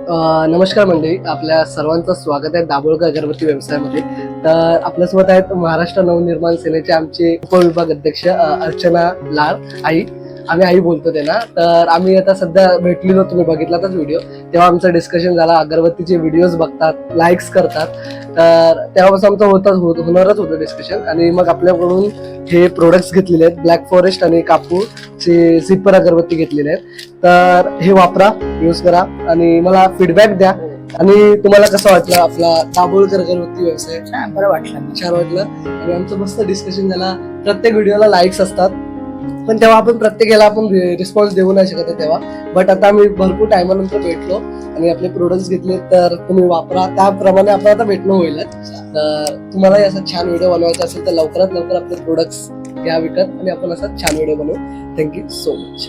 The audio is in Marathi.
नमस्कार मंडळी, आपल्या सर्वांचं स्वागत आहे दाभोळकर अगरबत्ती व्यवसायामध्ये. तर आपल्यासोबत आहेत महाराष्ट्र नवनिर्माण सेनेचे आमचे उपविभाग अध्यक्ष अर्चना लाड आई. आम्ही आई बोलतो त्यांना. तर आम्ही आता सध्या भेटलेलो, तुम्ही बघितलातच व्हिडिओ, तेव्हा आमचं डिस्कशन झाला. अगरबत्तीचे व्हिडिओज बघतात, लाईक्स करतात, तर तेव्हापासून आमचं होणारच होतं डिस्कशन. आणि मग आपल्याकडून हे प्रोडक्ट्स घेतलेले आहेत, ब्लॅक फॉरेस्ट आणि कापूरचे झिपर अगरबत्ती घेतलेले आहेत. तर हे वापरा, यूज करा आणि मला फीडबॅक द्या. आणि तुम्हाला कसं वाटलं आपला दाभोळकर अगरबत्ती व्यवसाय? बरं वाटलं. छान वाटलं. आणि आमचं मस्त डिस्कशन झाला. प्रत्येक व्हिडिओला लाईक्स असतात, पण तेव्हा आपण प्रत्येकाला आपण रिस्पॉन्स देऊ नाही शकत तेव्हा. बट आता आम्ही भरपूर टायमानंतर भेटलो आणि आपले प्रोडक्ट्स घेतले, तर तुम्ही वापरा, त्याप्रमाणे आपण आता भेटणं होईल. तर तुम्हालाही असा छान व्हिडिओ बनवायचा असेल तर लवकरात लवकर आपले प्रोडक्ट्स घ्या विकत आणि आपण असा छान व्हिडिओ बनवू. Thank you so much.